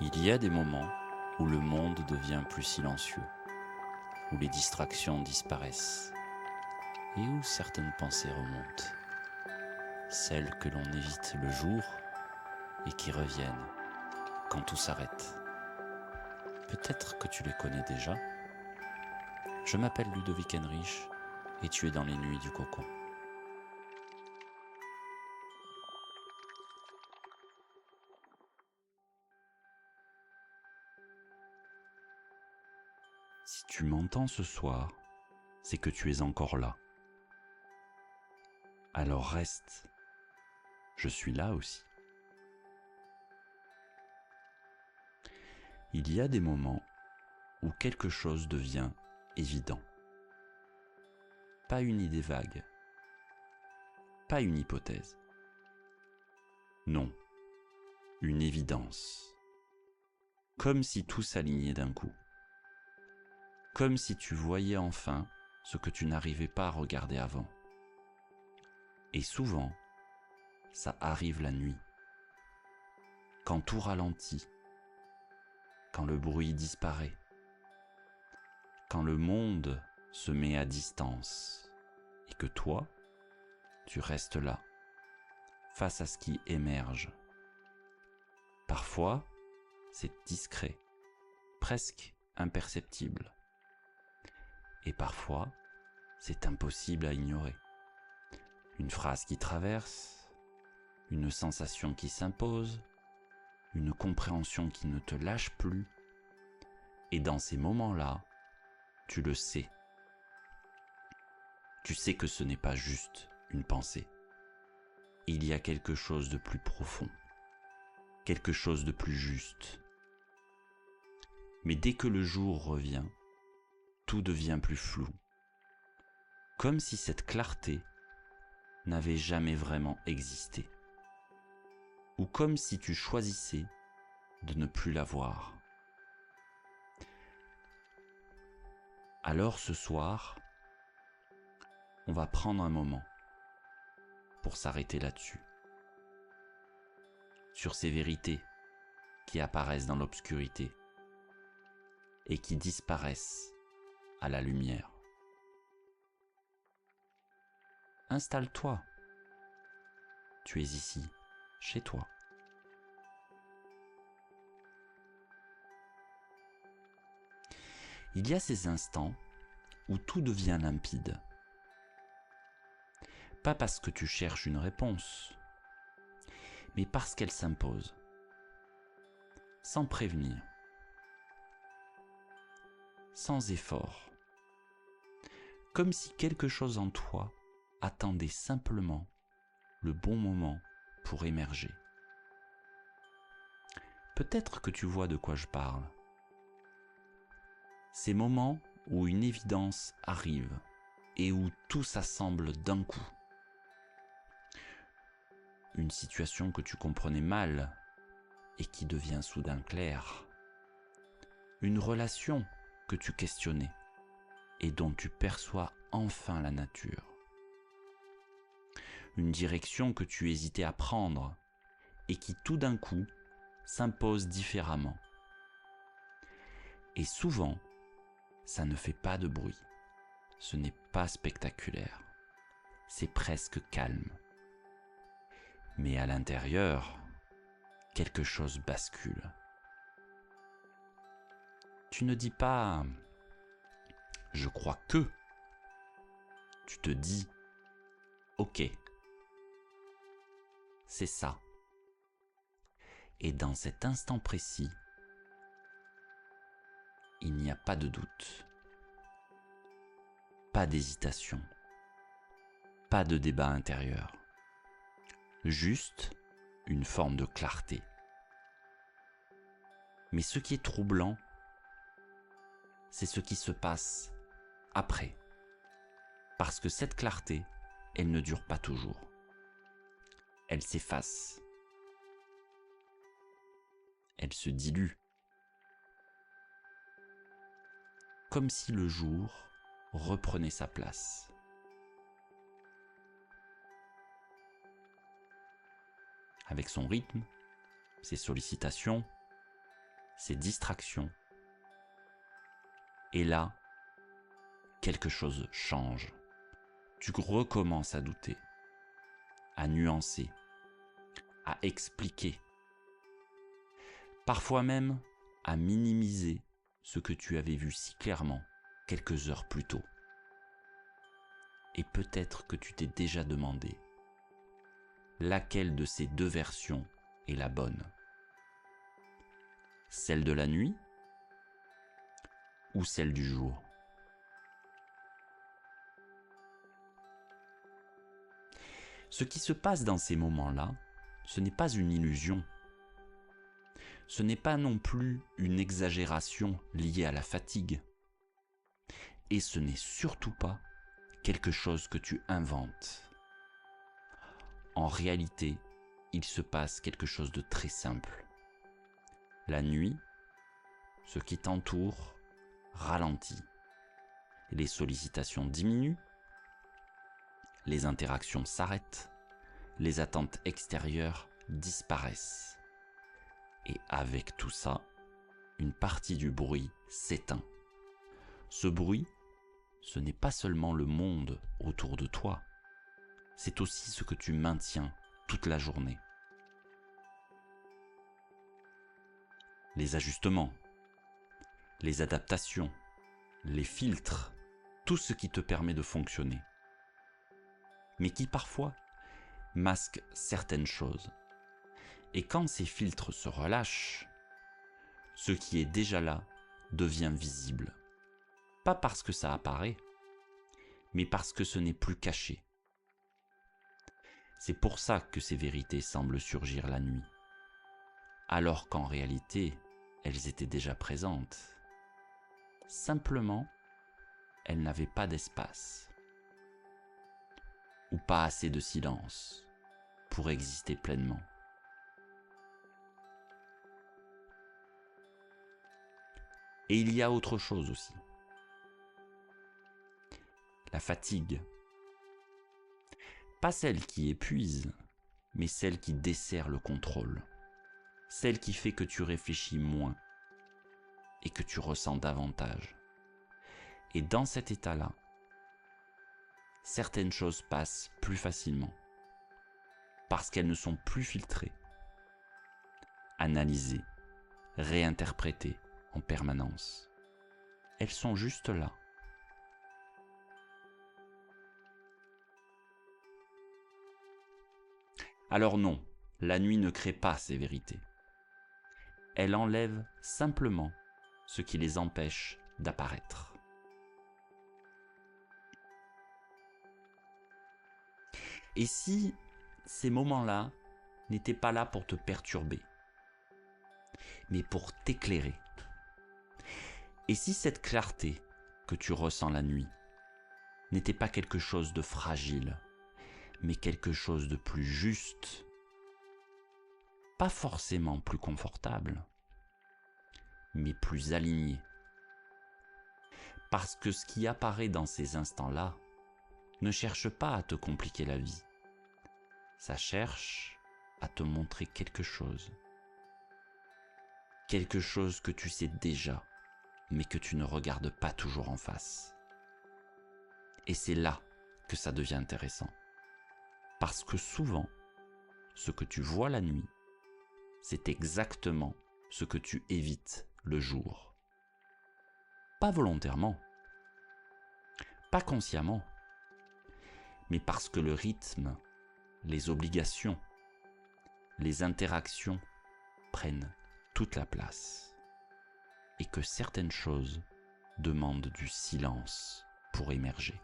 Il y a des moments où le monde devient plus silencieux, où les distractions disparaissent et où certaines pensées remontent, celles que l'on évite le jour et qui reviennent quand tout s'arrête. Peut-être que tu les connais déjà. Je m'appelle Ludovic Henrich et tu es dans les nuits du cocon. Si tu m'entends ce soir, c'est que tu es encore là. Alors reste, je suis là aussi. Il y a des moments où quelque chose devient évident. Pas une idée vague, pas une hypothèse. Non, une évidence. Comme si tout s'alignait d'un coup. Comme si tu voyais enfin ce que tu n'arrivais pas à regarder avant. Et souvent, ça arrive la nuit. Quand tout ralentit, quand le bruit disparaît, quand le monde se met à distance et que toi, tu restes là, face à ce qui émerge. Parfois, c'est discret, presque imperceptible. Et parfois, c'est impossible à ignorer. Une phrase qui traverse, une sensation qui s'impose, une compréhension qui ne te lâche plus. Et dans ces moments-là, tu le sais. Tu sais que ce n'est pas juste une pensée. Il y a quelque chose de plus profond, quelque chose de plus juste. Mais dès que le jour revient, tout devient plus flou. Comme si cette clarté n'avait jamais vraiment existé. Ou comme si tu choisissais de ne plus la voir. Alors ce soir, on va prendre un moment pour s'arrêter là-dessus. Sur ces vérités qui apparaissent dans l'obscurité et qui disparaissent à la lumière. Installe-toi. Tu es ici, chez toi. Il y a ces instants où tout devient limpide. Pas parce que tu cherches une réponse, mais parce qu'elle s'impose. Sans prévenir. Sans effort. Comme si quelque chose en toi attendait simplement le bon moment pour émerger. Peut-être que tu vois de quoi je parle. Ces moments où une évidence arrive et où tout s'assemble d'un coup. Une situation que tu comprenais mal et qui devient soudain claire. Une relation que tu questionnais et dont tu perçois enfin la nature. Une direction que tu hésitais à prendre et qui tout d'un coup s'impose différemment. Et souvent, ça ne fait pas de bruit. Ce n'est pas spectaculaire. C'est presque calme. Mais à l'intérieur, quelque chose bascule. Tu ne dis pas « je crois que ». Tu te dis « ok, c'est ça ». Et dans cet instant précis, il n'y a pas de doute, pas d'hésitation, pas de débat intérieur, juste une forme de clarté. Mais ce qui est troublant, c'est ce qui se passe après. Parce que cette clarté, elle ne dure pas toujours. Elle s'efface. Elle se dilue. Comme si le jour reprenait sa place. Avec son rythme, ses sollicitations, ces distractions. Et là, quelque chose change. Tu recommences à douter, à nuancer, à expliquer, parfois même à minimiser ce que tu avais vu si clairement quelques heures plus tôt. Et peut-être que tu t'es déjà demandé laquelle de ces deux versions est la bonne. Celle de la nuit ou celle du jour? Ce qui se passe dans ces moments-là, ce n'est pas une illusion. Ce n'est pas non plus une exagération liée à la fatigue. Et ce n'est surtout pas quelque chose que tu inventes. En réalité, il se passe quelque chose de très simple. La nuit, ce qui t'entoure ralentit. Les sollicitations diminuent, les interactions s'arrêtent, les attentes extérieures disparaissent. Et avec tout ça, une partie du bruit s'éteint. Ce bruit, ce n'est pas seulement le monde autour de toi, c'est aussi ce que tu maintiens toute la journée. Les ajustements, les adaptations, les filtres, tout ce qui te permet de fonctionner, mais qui parfois masque certaines choses. Et quand ces filtres se relâchent, ce qui est déjà là devient visible. Pas parce que ça apparaît, mais parce que ce n'est plus caché. C'est pour ça que ces vérités semblent surgir la nuit, alors qu'en réalité, elles étaient déjà présentes. Simplement, elles n'avaient pas d'espace, ou pas assez de silence pour exister pleinement. Et il y a autre chose aussi. La fatigue. Pas celle qui épuise, mais celle qui dessert le contrôle. Celle qui fait que tu réfléchis moins et que tu ressens davantage. Et dans cet état-là, certaines choses passent plus facilement parce qu'elles ne sont plus filtrées, analysées, réinterprétées en permanence. Elles sont juste là. Alors non, la nuit ne crée pas ces vérités. Elle enlève simplement ce qui les empêche d'apparaître. Et si ces moments-là n'étaient pas là pour te perturber, mais pour t'éclairer? Et si cette clarté que tu ressens la nuit n'était pas quelque chose de fragile, mais quelque chose de plus juste, pas forcément plus confortable, mais plus aligné? Parce que ce qui apparaît dans ces instants-là ne cherche pas à te compliquer la vie. Ça cherche à te montrer quelque chose. Quelque chose que tu sais déjà, mais que tu ne regardes pas toujours en face. Et c'est là que ça devient intéressant. Parce que souvent, ce que tu vois la nuit, c'est exactement ce que tu évites le jour. Pas volontairement, pas consciemment, mais parce que le rythme, les obligations, les interactions prennent toute la place et que certaines choses demandent du silence pour émerger.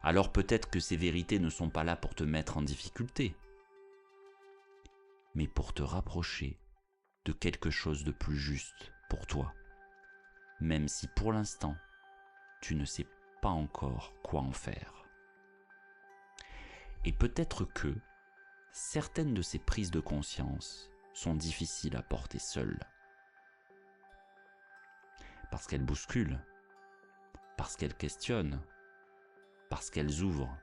Alors peut-être que ces vérités ne sont pas là pour te mettre en difficulté, mais pour te rapprocher de quelque chose de plus juste pour toi, même si pour l'instant, tu ne sais pas encore quoi en faire. Et peut-être que certaines de ces prises de conscience sont difficiles à porter seules, parce qu'elles bousculent, parce qu'elles questionnent, parce qu'elles ouvrent.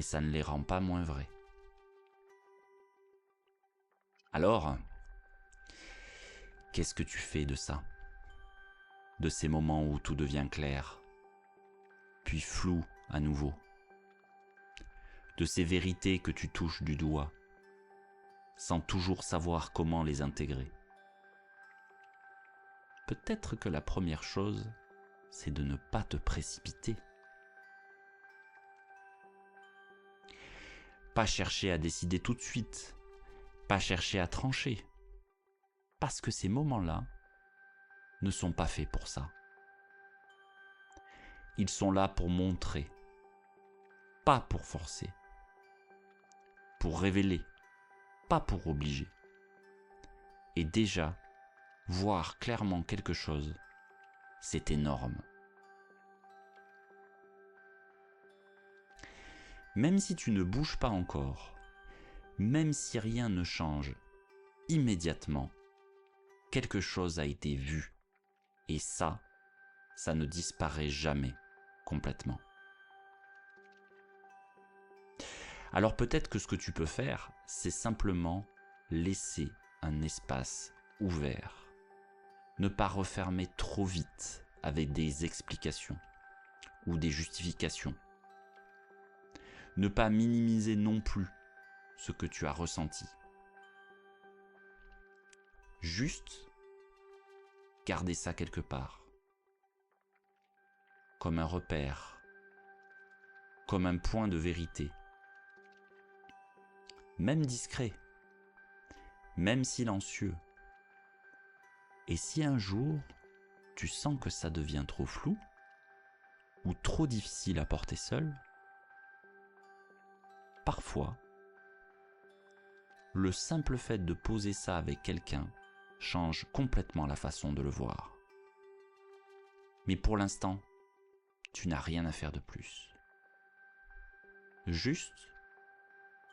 mais ça ne les rend pas moins vrais. Alors, qu'est-ce que tu fais de ça? De ces moments où tout devient clair, puis flou à nouveau? De ces vérités que tu touches du doigt, sans toujours savoir comment les intégrer? Peut-être que la première chose, c'est de ne pas te précipiter. Pas chercher à décider tout de suite, pas chercher à trancher, parce que ces moments-là ne sont pas faits pour ça. Ils sont là pour montrer, pas pour forcer, pour révéler, pas pour obliger. Et déjà, voir clairement quelque chose, c'est énorme. Même si tu ne bouges pas encore, même si rien ne change, immédiatement, quelque chose a été vu. Et ça ne disparaît jamais complètement. Alors peut-être que ce que tu peux faire, c'est simplement laisser un espace ouvert. Ne pas refermer trop vite avec des explications ou des justifications. Ne pas minimiser non plus ce que tu as ressenti. Juste garder ça quelque part. Comme un repère. Comme un point de vérité. Même discret. Même silencieux. Et si un jour, tu sens que ça devient trop flou ou trop difficile à porter seul, parfois, le simple fait de poser ça avec quelqu'un change complètement la façon de le voir. Mais pour l'instant, tu n'as rien à faire de plus. Juste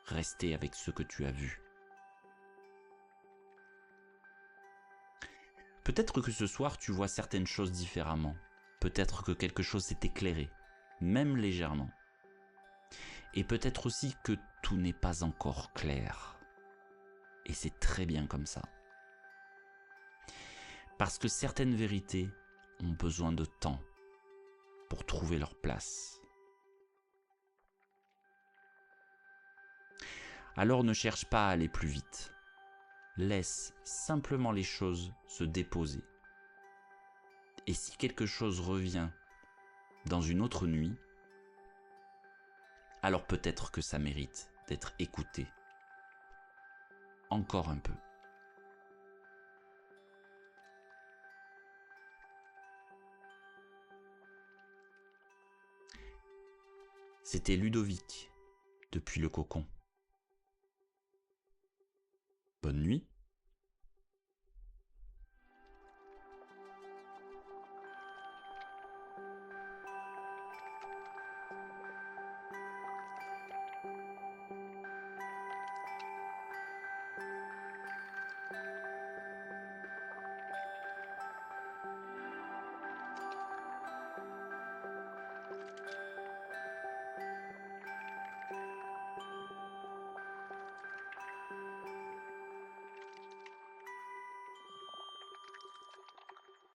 rester avec ce que tu as vu. Peut-être que ce soir, tu vois certaines choses différemment. Peut-être que quelque chose s'est éclairé, même légèrement. Et peut-être aussi que tout n'est pas encore clair. Et c'est très bien comme ça. Parce que certaines vérités ont besoin de temps pour trouver leur place. Alors ne cherche pas à aller plus vite. Laisse simplement les choses se déposer. Et si quelque chose revient dans une autre nuit, alors peut-être que ça mérite d'être écouté. Encore un peu. C'était Ludovic, depuis le cocon. Bonne nuit.